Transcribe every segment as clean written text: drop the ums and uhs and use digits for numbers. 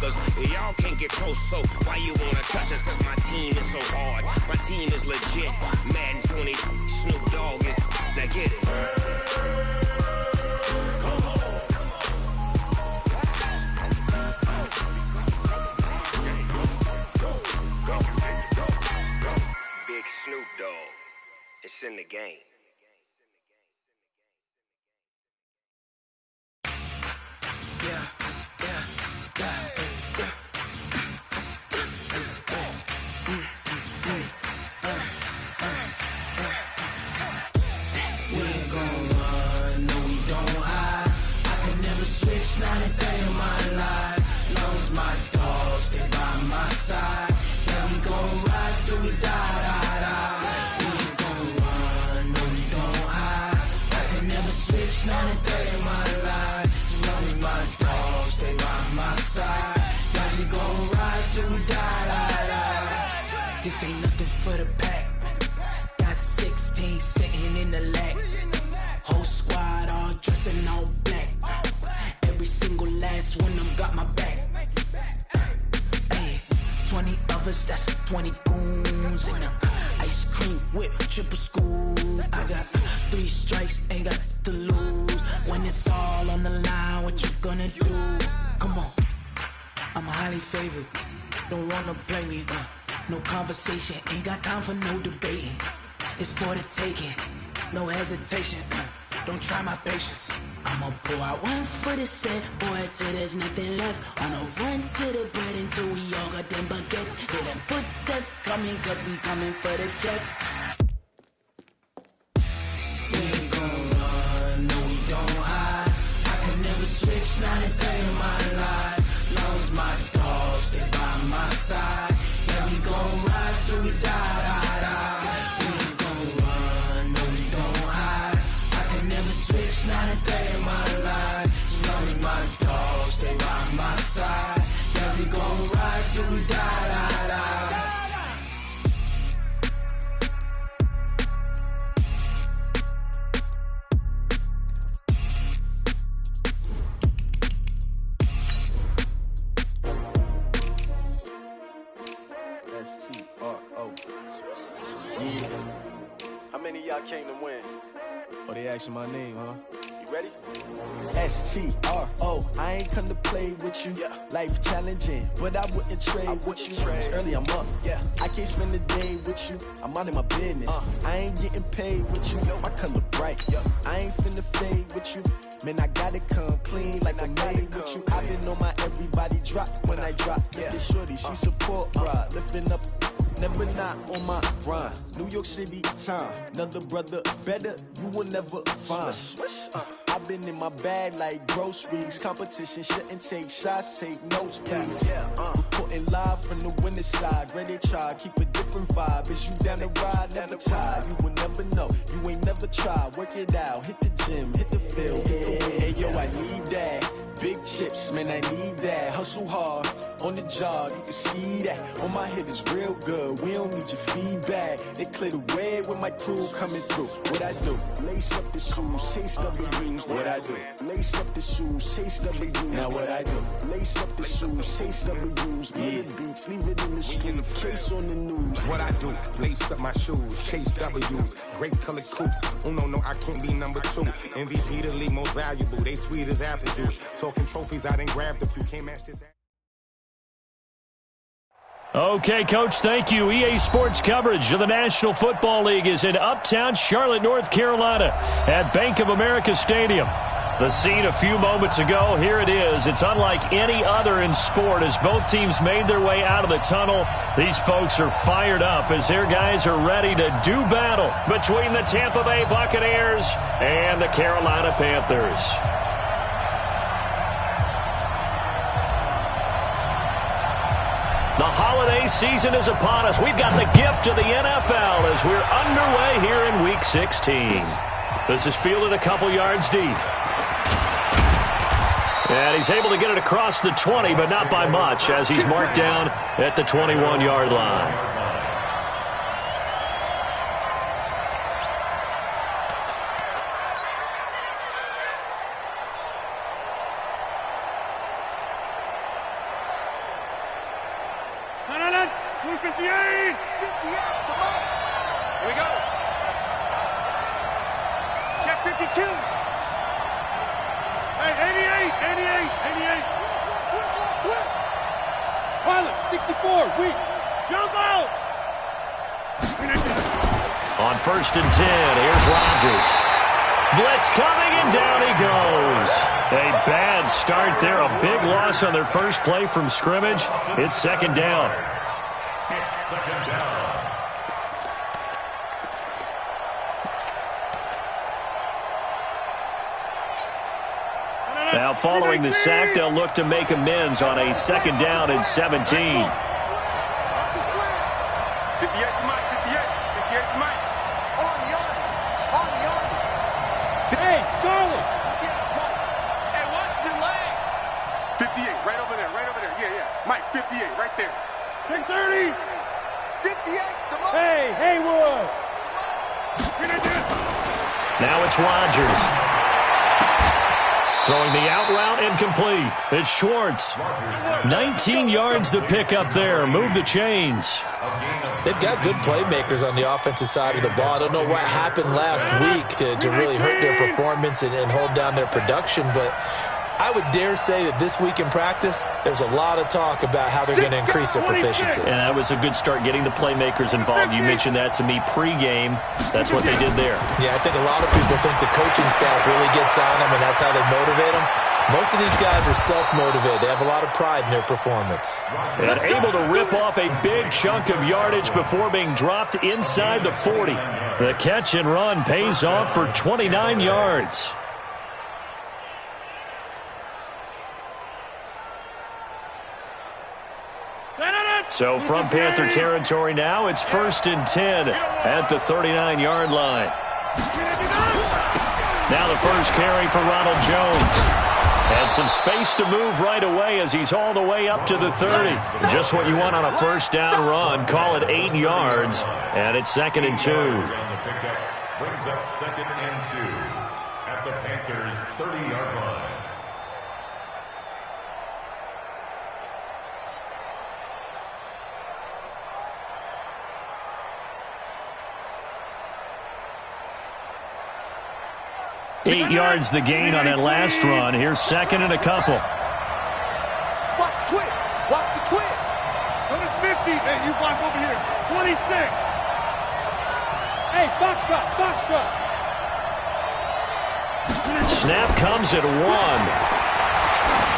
brothers. Y'all can't get close, so why you wanna touch us? Cause my team is so hard. My team is legit. Madden 20, Snoop Dogg is. Now get it. Big Snoop Dogg. It's in the game. Not a day in my life, long as my dogs stay by my side. Yeah, we gon' ride till we die, die, die. We ain't gon' run, no we don't hide. I can never switch, not a day in my life, as long as my dogs stay by my side. Yeah, we gon' ride till we die, die, die. This ain't nothing for the pack. Got 16 sitting in the lag. Whole squad all dressing all black. Every single last one of them got my back. Hey, 20 of us, that's 20 goons. And ice cream whip, triple scoop. I got 3 strikes, ain't got to lose. When it's all on the line, what you gonna do? Come on, I'm highly favored. Don't wanna play me, no conversation. Ain't got time for no debating. It's for the taking, no hesitation. Don't try my patience. I'ma pour out one for the set, boy, till there's nothing left. On a run to the bread until we all got them baguettes. Hear them footsteps coming, cause we coming for the check. We ain't gon' run, no we don't hide. I can never switch, not a day in my life. Long as my dogs stay by my side. Yeah, we gon' ride till we die, die, die. We ain't gon' run, no we don't hide. I can never switch, not a day in my life. As long as my dogs stay by my side. Yeah, we gon' ride till we die, die, die. S-T-R-O. Yeah. How many of y'all came to win? Oh, they asking my name, huh? You ready? S-T-R-O. I ain't come to play with you. Yeah. Life challenging, but I wouldn't trade with you. It's early, I'm up. Yeah. I can't spend the day with you. I'm out of my business. I ain't getting paid with you. My color bright. I ain't finna fade with you. Man, I gotta come clean like I'm made with you. I've been on my everybody drop when I drop. Yeah. This shorty, she support ride. Lifting up, never not on my grind. New York City time. Another brother better, you will never find. I've been in my bag like groceries. Competition shouldn't take shots, take notes, please. Reporting live from the winning side. Ready to try, keep a different vibe. Is you down the ride, never tired. You will never know, you ain't never tried. Work it out, hit the gym, hit the field, hit the wind. Hey yo, I need that. Big chips, man, I need that. Hustle hard, on the job, you can see that. On my head is real good, we don't need your feedback. They clear the way with my crew coming through. What I do? Lace up the shoes, chase W's. What I do? Lace up the shoes, chase W's. Now what I do? Lace up the shoes, chase W's. Yeah. Beats, leave it in the street, case on the news. What I do? Lace up my shoes, chase W's. Great colored coops. Oh no, I can't be number 2. MVP the league most valuable. They sweet as apple juice. Talking trophies, I done grabbed a few. Can't match this. Okay, Coach, thank you. EA Sports coverage of the National Football League is in uptown Charlotte, North Carolina at Bank of America Stadium. The scene a few moments ago, here it is. It's unlike any other in sport as both teams made their way out of the tunnel. These folks are fired up as their guys are ready to do battle between the Tampa Bay Buccaneers and the Carolina Panthers. The holiday season is upon us. We've got the gift of the NFL as we're underway here in Week 16. This is fielded a couple yards deep. And he's able to get it across the 20, but not by much as he's marked down at the 21-yard line. 58! 58, come on! Here we go. Check 52. Hey, 88. Pilot, 64, weak. Jump out! On 1st and 10, here's Rodgers. Blitz coming, and down he goes. A bad start there. A big loss on their first play from scrimmage. It's 2nd down. Now, following the sack, they'll look to make amends on a 2nd down and 17. 58 to Mike, 58 to Mike. On the arm. Hey, Charlie. Hey, watch your leg. 58, right over there. Yeah. Mike, 58, right there. 630. 58, come on. Hey, Haywood. Now it's Rodgers. Throwing the out route incomplete. It's Schwartz. 19 yards to pick up there. Move the chains. They've got good playmakers on the offensive side of the ball. I don't know what happened last week to really hurt their performance and hold down their production, but I would dare say that this week in practice, there's a lot of talk about how they're going to increase their proficiency. And that was a good start getting the playmakers involved. You mentioned that to me pregame. That's what they did there. Yeah, I think a lot of people think the coaching staff really gets on them, and that's how they motivate them. Most of these guys are self-motivated. They have a lot of pride in their performance. And able to rip off a big chunk of yardage before being dropped inside the 40. The catch and run pays off for 29 yards. So from Panther territory now, it's 1st and 10 at the 39-yard line. Now the first carry for Ronald Jones. And some space to move right away as he's all the way up to the 30. Just what you want on a 1st down run. Call it 8 yards. And it's 2nd and 2. Brings up 2nd and 2 at the Panthers' 30-yard line. Eight yards the gain on that last run. Here's 2nd and a couple. Watch the twitch. Go to 50. Hey, you block over here. 26. Hey, box drop. Snap comes at 1.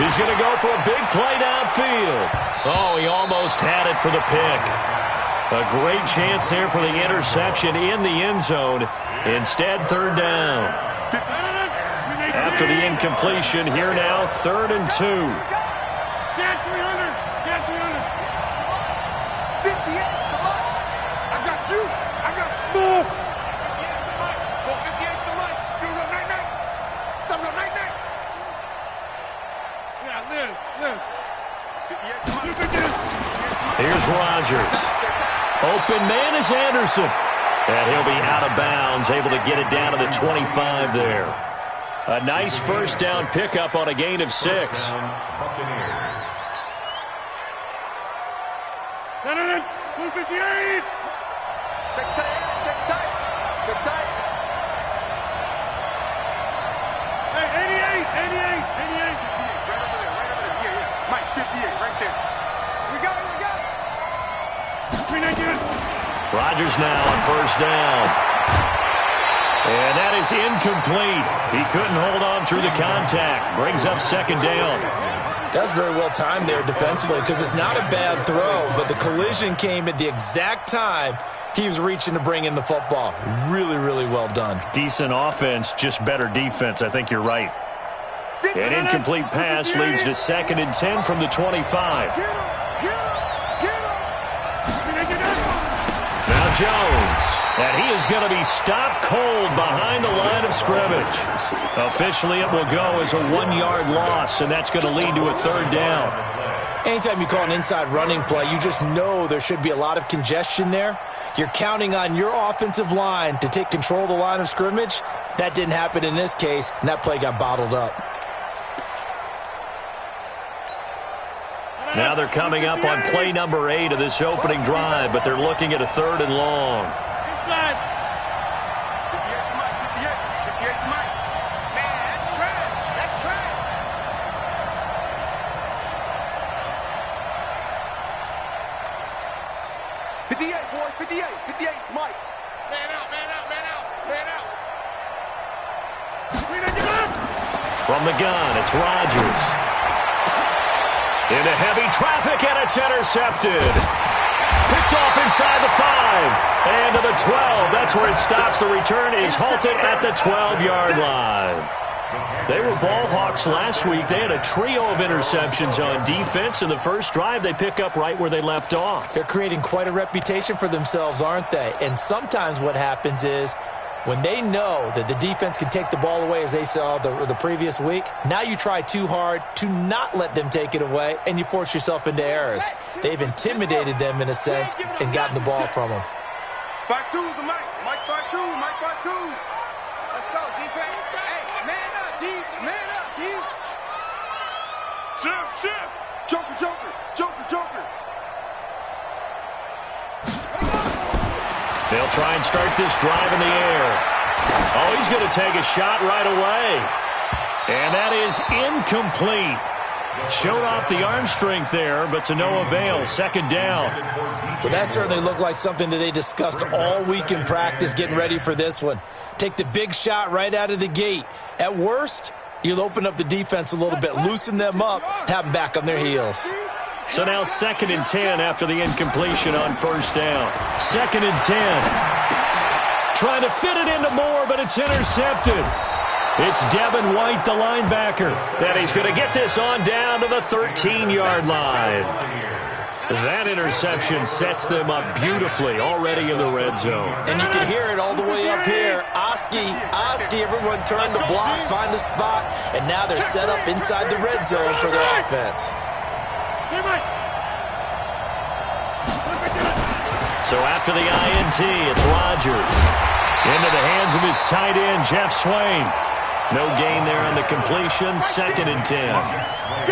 He's going to go for a big play downfield. Oh, he almost had it for the pick. A great chance there for the interception in the end zone. Instead, 3rd down. After the incompletion, here now, 3rd and 2. Get 300. 58, come on. I got you. Small. 58 to Mike. Go 58 to Mike. Do a little night-night. Yeah, live. 58 to Mike. Here's Rodgers. Open man is Anderson. And he'll be out of bounds, able to get it down to the 25 there. A nice 1st down pickup on a gain of 6. Buccaneers. 258. Check tight. Hey, 88. Right over there. Yeah. Mike, 58, right there. We got it. Rodgers now on 1st down. And that is incomplete. He couldn't hold on through the contact. Brings up 2nd down. That's very well timed there defensively because it's not a bad throw, but the collision came at the exact time he was reaching to bring in the football. Really, really well done. Decent offense, just better defense. I think you're right. An incomplete pass leads to 2nd and 10 from the 25. Now Jones. And he is going to be stopped cold behind the line of scrimmage. Officially, it will go as a 1-yard loss, and that's going to lead to a 3rd down. Anytime you call an inside running play, you just know there should be a lot of congestion there. You're counting on your offensive line to take control of the line of scrimmage. That didn't happen in this case, and that play got bottled up. Now they're coming up on play number 8 of this opening drive, but they're looking at a 3rd and long. Inside. 58 to Mike. Man, that's trash. That's trash. 58, boys. 58. 58 to Mike. Man out, man out, man out, man out. From the gun, it's Rodgers. Into heavy traffic, and it's intercepted. Picked off inside the 5. And to the 12. That's where it stops. The return is halted at the 12-yard line. They were ball hawks last week. They had a trio of interceptions on defense. In the first drive, they pick up right where they left off. They're creating quite a reputation for themselves, aren't they? And sometimes what happens is when they know that the defense can take the ball away, as they saw the previous week, now you try too hard to not let them take it away, and you force yourself into errors. They've intimidated them in a sense and gotten the ball from them. 5-2 to Mike. Mike 5-2. Mike 5-2. Let's go, defense. Hey, man up, D. Man up, D. Shift. Joker, Joker. Joker, Joker. They'll try and start this drive in the air. Oh, he's going to take a shot right away. And that is incomplete. Showed off the arm strength there, but to no avail. 2nd down. Well, that certainly looked like something that they discussed all week in practice getting ready for this one. Take the big shot right out of the gate. At worst, you'll open up the defense a little bit, loosen them up, have them back on their heels. So now 2nd and 10 after the incompletion on 1st down. 2nd and 10. Trying to fit it into Moore, but it's intercepted. It's Devin White, the linebacker, that he's going to get this on down to the 13-yard line. That interception sets them up beautifully already in the red zone. And you can hear it all the way up here. Oski, everyone turned to block, find a spot, and now they're set up inside the red zone for their offense. So after the INT, it's Rodgers. Into the hands of his tight end, Jeff Swain. No gain there on the completion, 2nd and 10.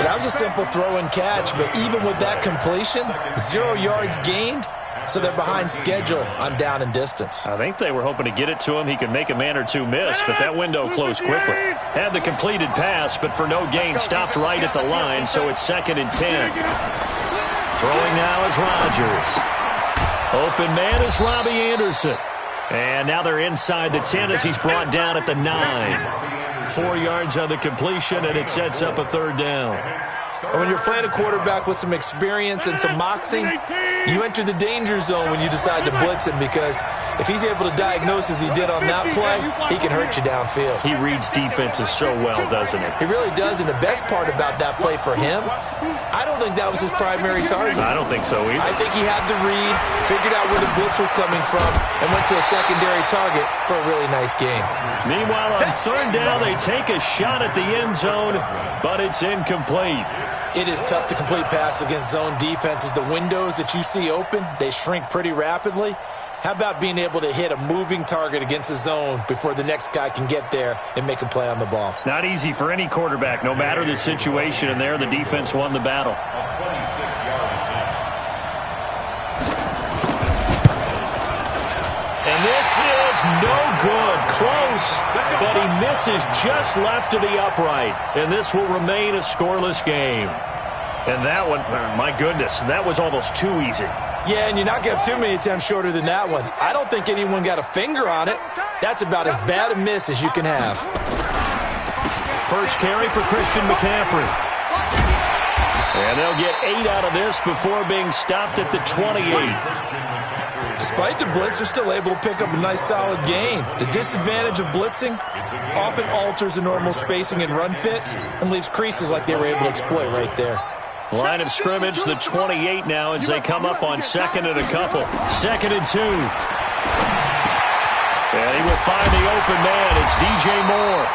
That was a simple throw and catch, but even with that completion, 0 yards gained, so they're behind schedule on down and distance. I think they were hoping to get it to him. He could make a man or two miss, but that window closed quickly. Had the completed pass, but for no gain, stopped right at the line, so it's 2nd and 10. Throwing now is Rodgers. Open man is Robbie Anderson. And now they're inside the 10 as he's brought down at the 9. 4 yards on the completion, and it sets up a 3rd down. And when you're playing a quarterback with some experience and some moxie, you enter the danger zone when you decide to blitz him, because if he's able to diagnose as he did on that play, he can hurt you downfield. He reads defenses so well, doesn't he? He really does, and the best part about that play for him, I don't think that was his primary target. I don't think so either. I think he had the read, figured out where the blitz was coming from, and went to a secondary target for a really nice game. Meanwhile, on 3rd down, they take a shot at the end zone, but it's incomplete. It is tough to complete passes against zone defenses. The windows that you see open, they shrink pretty rapidly. How about being able to hit a moving target against a zone before the next guy can get there and make a play on the ball? Not easy for any quarterback, no matter the situation, and there the defense won the battle. And this is no good. Close, but he misses just left of the upright. And this will remain a scoreless game. And that one, my goodness, that was almost too easy. Yeah, and you're not going to have too many attempts shorter than that one. I don't think anyone got a finger on it. That's about as bad a miss as you can have. First carry for Christian McCaffrey. And they'll get 8 out of this before being stopped at the 28. Despite the blitz, they're still able to pick up a nice solid gain. The disadvantage of blitzing often alters the normal spacing and run fits and leaves creases like they were able to exploit right there. Line of scrimmage, the 28 now as they come up on 2nd and a couple. 2nd and 2. And he will find the open man. It's DJ Moore.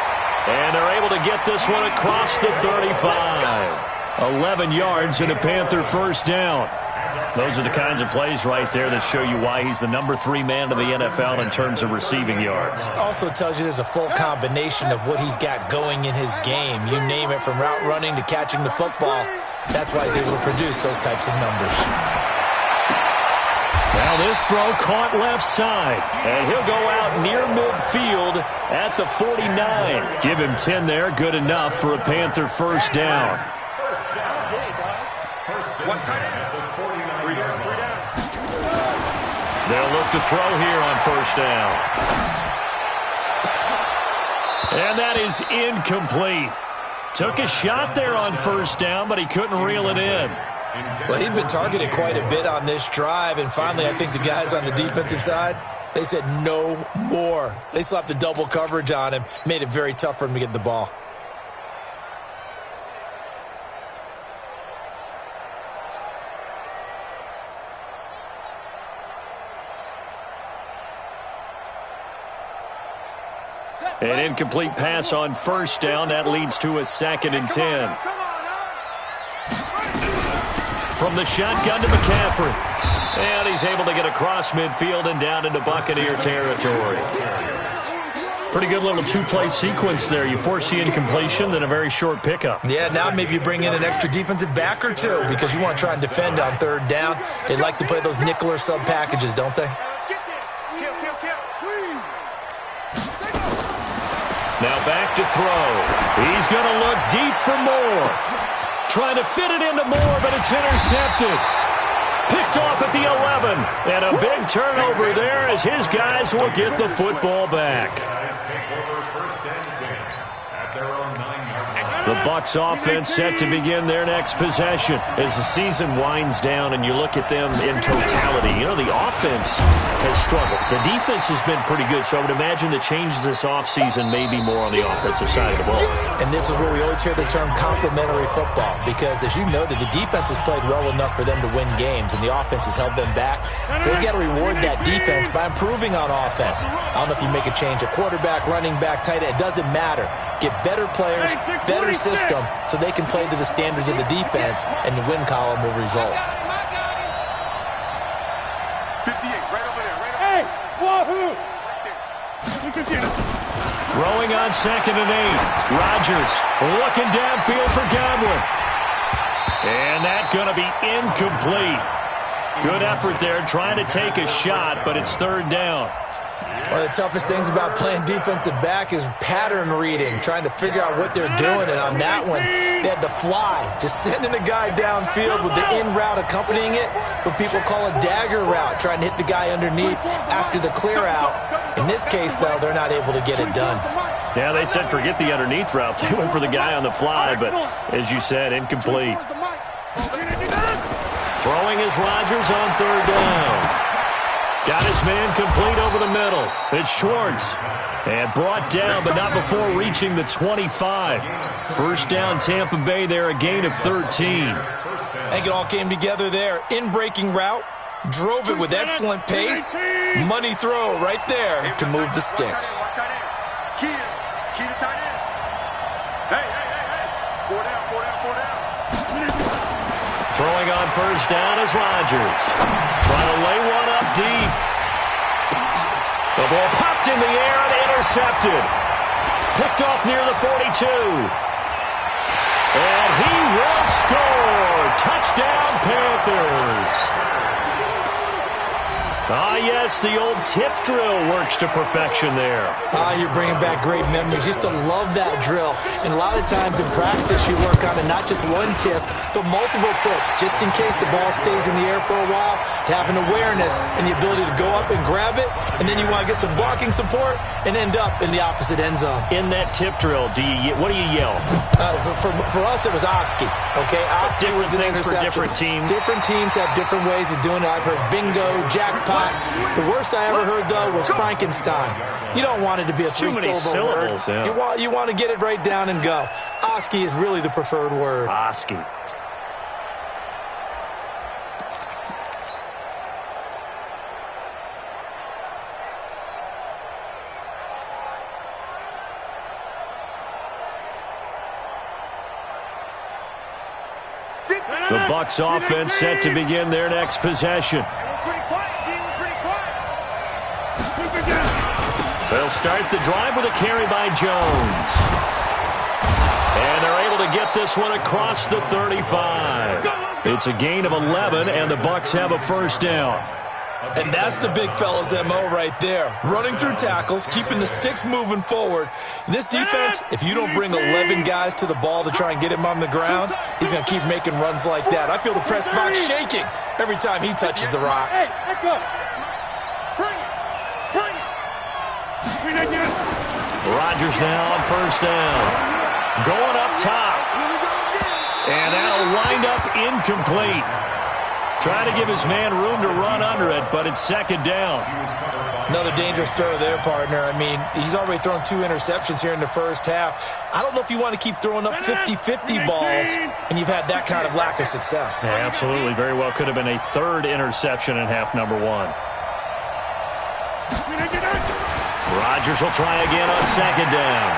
And they're able to get this one across the 35. 11 yards and a Panther 1st down. Those are the kinds of plays right there that show you why he's the number 3 man in the NFL in terms of receiving yards. Also tells you there's a full combination of what he's got going in his game. You name it, from route running to catching the football. That's why he's able to produce those types of numbers. Now this throw caught left side, and he'll go out near midfield at the 49. Give him 10 there, good enough for a Panther first down. One tight end. 3 down, 3 down. They'll look to throw here on first down. And that is incomplete. Took a shot there on first down, but he couldn't reel it in. Well, he'd been targeted quite a bit on this drive, and finally I think the guys on the defensive side, they said no more. They slapped the double coverage on him, made it very tough for him to get the ball. An incomplete pass on first down. That leads to a 2nd and 10. From the shotgun to McCaffrey. And he's able to get across midfield and down into Buccaneer territory. Pretty good little two-play sequence there. You force the incompletion, then a very short pickup. Yeah, now maybe you bring in an extra defensive back or two because you want to try and defend on third down. They like to play those nickel or sub packages, don't they? Now back to throw. He's going to look deep for Moore. Trying to fit it into Moore, but it's intercepted. Picked off at the 11. And a big turnover there as his guys will get the football back. The Bucs offense set to begin their next possession as the season winds down and you look at them in totality. You know, the offense has struggled. The defense has been pretty good, so I would imagine the changes this offseason may be more on the offensive side of the ball. And this is where we always hear the term complementary football because, as you noted, the defense has played well enough for them to win games, and the offense has held them back. So they've got to reward that defense by improving on offense. I don't know if you make a change at quarterback, running back, tight end. It doesn't matter. Get better players, better system, so they can play to the standards of the defense, and the win column will result. 58, right over there, right over there. Hey, wahoo! Throwing on 2nd and 8. Rodgers looking downfield for Godwin. And that's going to be incomplete. Good effort there, trying to take a shot, but it's third down. One of the toughest things about playing defensive back is pattern reading, trying to figure out what they're doing. And on that one, they had the fly, just sending a guy downfield with the in route accompanying it, what people call a dagger route, trying to hit the guy underneath after the clear out. In this case, though, they're not able to get it done. Yeah, they said forget the underneath route. They went for the guy on the fly, but as you said, incomplete. Throwing is Rodgers on third down. Got his man complete over the middle. It's Schwartz. And brought down, but not before reaching the 25. First down, Tampa Bay there, a gain of 13. I think it all came together there. In-breaking route. Drove it with excellent pace. Money throw right there to move the sticks. Key to tight end. Hey. 4 down. Throwing on first down is Rodgers. Trying to lay one up deep. The ball popped in the air and intercepted. Picked off near the 42. And he will score. Touchdown, Panthers. Ah, yes, the old tip drill works to perfection there. Ah, you're bringing back great memories. Used to love that drill. And a lot of times in practice, you work on it, not just one tip, but multiple tips, just in case the ball stays in the air for a while, to have an awareness and the ability to go up and grab it, and then you want to get some blocking support and end up in the opposite end zone. In that tip drill, what do you yell? For us, it was Oski. Okay, Oski was an interception. For different teams. Different teams have different ways of doing it. I've heard bingo, jackpot. The worst I ever heard, though, was Frankenstein. You don't want it to be a three-syllable word. Yeah. You want to get it right down and go. Oski is really the preferred word. Oski. The Bucs offense set to begin their next possession. They'll start the drive with a carry by Jones. And they're able to get this one across the 35. It's a gain of 11, and the Bucs have a first down. And that's the big fella's MO right there. Running through tackles, keeping the sticks moving forward. In this defense, if you don't bring 11 guys to the ball to try and get him on the ground, he's going to keep making runs like that. I feel the press box shaking every time he touches the rock. Hey, let's go. Bring it. Rodgers now on first down. Going up top. And that'll wind up incomplete. Trying to give his man room to run under it, but it's second down. Another dangerous throw there, partner. I mean, he's already thrown 2 interceptions here in the first half. I don't know if you want to keep throwing up 50-50 balls, and you've had that kind of lack of success. Yeah, absolutely. Very well could have been a third interception in half number 1. Rodgers will try again on second down.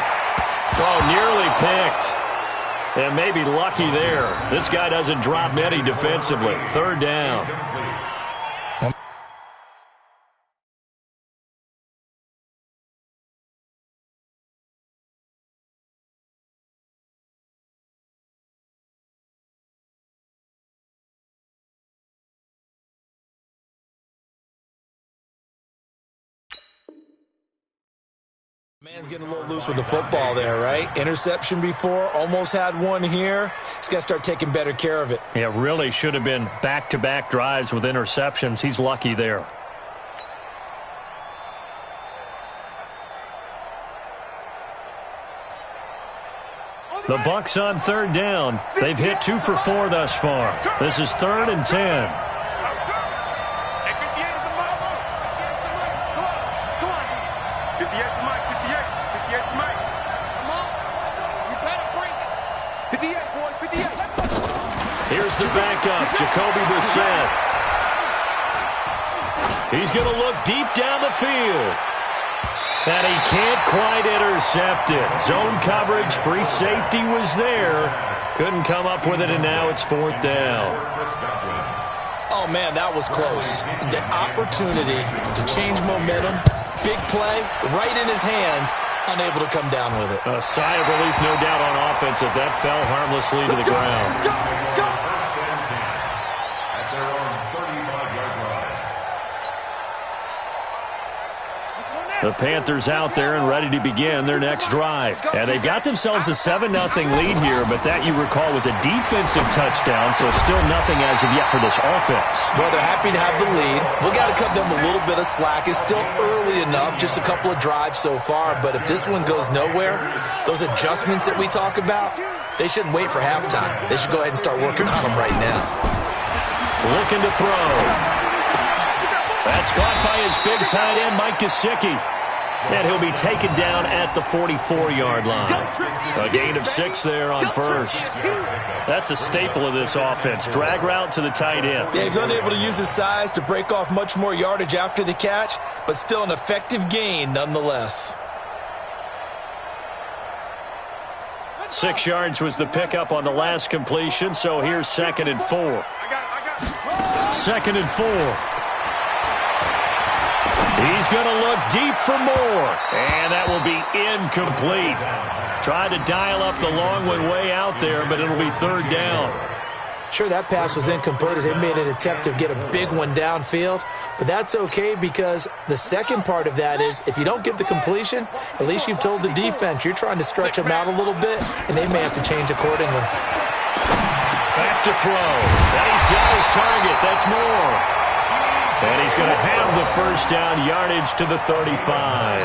Oh, nearly picked. And maybe lucky there. This guy doesn't drop many defensively. Third down. Man's getting a little loose with the football there, right? Interception before, almost had one here. He's got to start taking better care of it. Yeah, really should have been back-to-back drives with interceptions. He's lucky there. The Bucs on third down. They've hit 2 for 4 thus far. This is 3rd and 10. Here's the backup, Jacoby Brissett. He's going to look deep down the field. And he can't quite intercept it. Zone coverage, free safety was there. Couldn't come up with it, and now it's 4th down. Oh, man, that was close. The opportunity to change momentum, big play, right in his hands, unable to come down with it. A sigh of relief, no doubt, on offense if that fell harmlessly to the ground. The Panthers out there and ready to begin their next drive. And they've got themselves a 7-0 lead here, but that, you recall, was a defensive touchdown, so still nothing as of yet for this offense. Well, they're happy to have the lead. We got to cut them a little bit of slack. It's still early enough, just a couple of drives so far, but if this one goes nowhere, those adjustments that we talk about, they shouldn't wait for halftime. They should go ahead and start working on them right now. Looking to throw. That's caught by his big tight end, Mike Gesicki. And he'll be taken down at the 44-yard line. A gain of 6 there on first. That's a staple of this offense. Drag route to the tight end. Yeah, he's unable to use his size to break off much more yardage after the catch, but still an effective gain nonetheless. 6 yards was the pickup on the last completion, so here's 2nd and 4. 2nd and 4. He's going to look deep for more, and that will be incomplete. Tried to dial up the long one way out there, but it'll be 3rd down. Sure, that pass was incomplete as they made an attempt to get a big one downfield, but that's okay because the second part of that is if you don't get the completion, at least you've told the defense you're trying to stretch them out a little bit, and they may have to change accordingly. Back to throw. And he's got his target. That's more. And he's going to have the first down, yardage to the 35.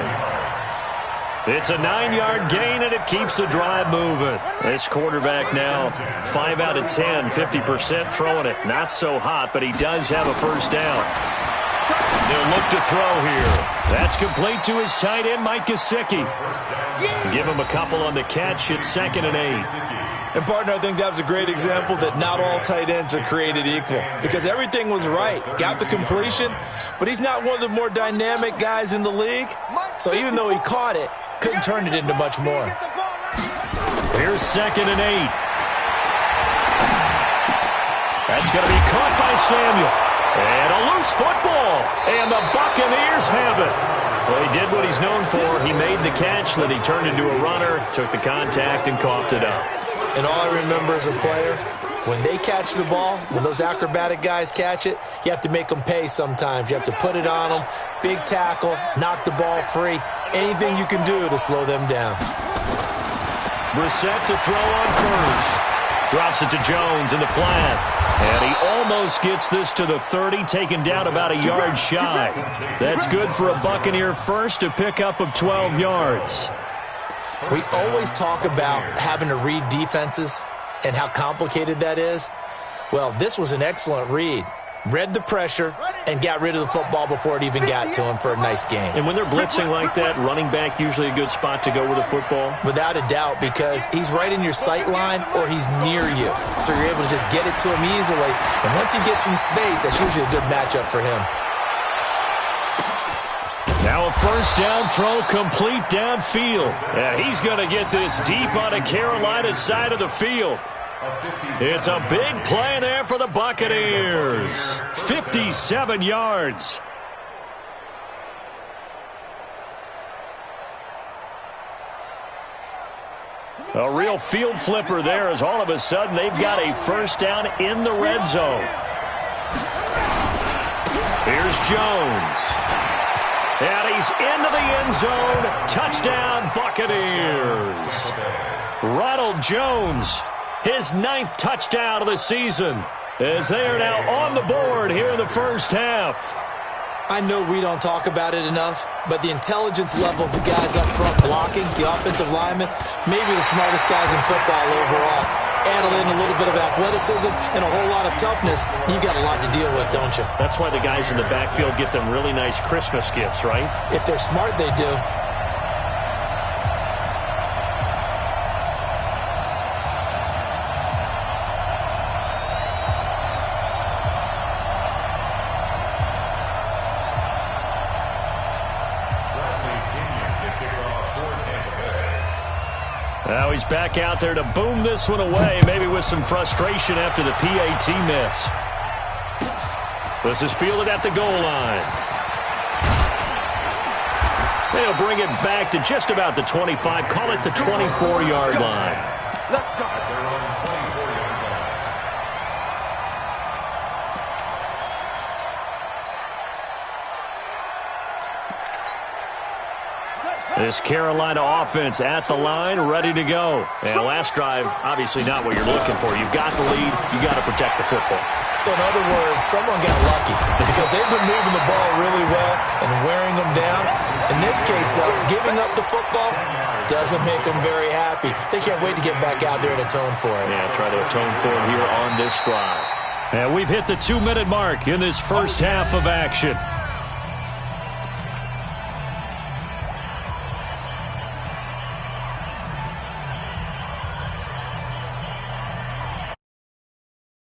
It's a 9-yard gain, and it keeps the drive moving. This quarterback now 5 out of 10, 50% throwing it. Not so hot, but he does have a first down. They'll look to throw here. That's complete to his tight end, Mike Gesicki. Give him a couple on the catch. It's 2nd and 8. And, partner, I think that was a great example that not all tight ends are created equal because everything was right. Got the completion, but he's not one of the more dynamic guys in the league. So even though he caught it, couldn't turn it into much more. Here's 2nd and 8. That's going to be caught by Samuel. And a loose football. And the Buccaneers have it. So he did what he's known for. He made the catch, then he turned into a runner, took the contact, and coughed it up. And all I remember as a player, when they catch the ball, when those acrobatic guys catch it, you have to make them pay sometimes. You have to put it on them, big tackle, knock the ball free, anything you can do to slow them down. Brissett to throw on first. Drops it to Jones in the flat. And he almost gets this to the 30, taken down about a yard shy. That's good for a Buccaneer first, a pickup of 12 yards. We always talk about having to read defenses and how complicated that is. Well, this was an excellent read. Read the pressure and got rid of the football before it even got to him for a nice game. And when they're blitzing like that, running back usually a good spot to go with the football? Without a doubt, because he's right in your sight line or he's near you. So you're able to just get it to him easily. And once he gets in space, that's usually a good matchup for him. Now a first down throw complete downfield. And he's going to get this deep on the Carolina side of the field. It's a big play there for the Buccaneers. 57 yards. A real field flipper there as all of a sudden they've got a first down in the red zone. Here's Jones. And he's into the end zone. Touchdown, Buccaneers. Ronald Jones, his 9th touchdown of the season, as they are now on the board here in the first half. I know we don't talk about it enough, but the intelligence level of the guys up front blocking, the offensive linemen, maybe the smartest guys in football overall. Add in a little bit of athleticism and a whole lot of toughness, you've got a lot to deal with, don't you? That's why the guys in the backfield get them really nice Christmas gifts, right? If they're smart, they do. Now he's back out there to boom this one away, maybe with some frustration after the PAT miss. This is fielded at the goal line. They'll bring it back to just about the 25, call it the 24-yard line. Let's go. This Carolina offense at the line, ready to go. And last drive, obviously not what you're looking for. You've got the lead. You've got to protect the football. So in other words, someone got lucky because they've been moving the ball really well and wearing them down. In this case, though, giving up the football doesn't make them very happy. They can't wait to get back out there and atone for it. Yeah, try to atone for it here on this drive. And we've hit the 2-minute mark in this first half of action.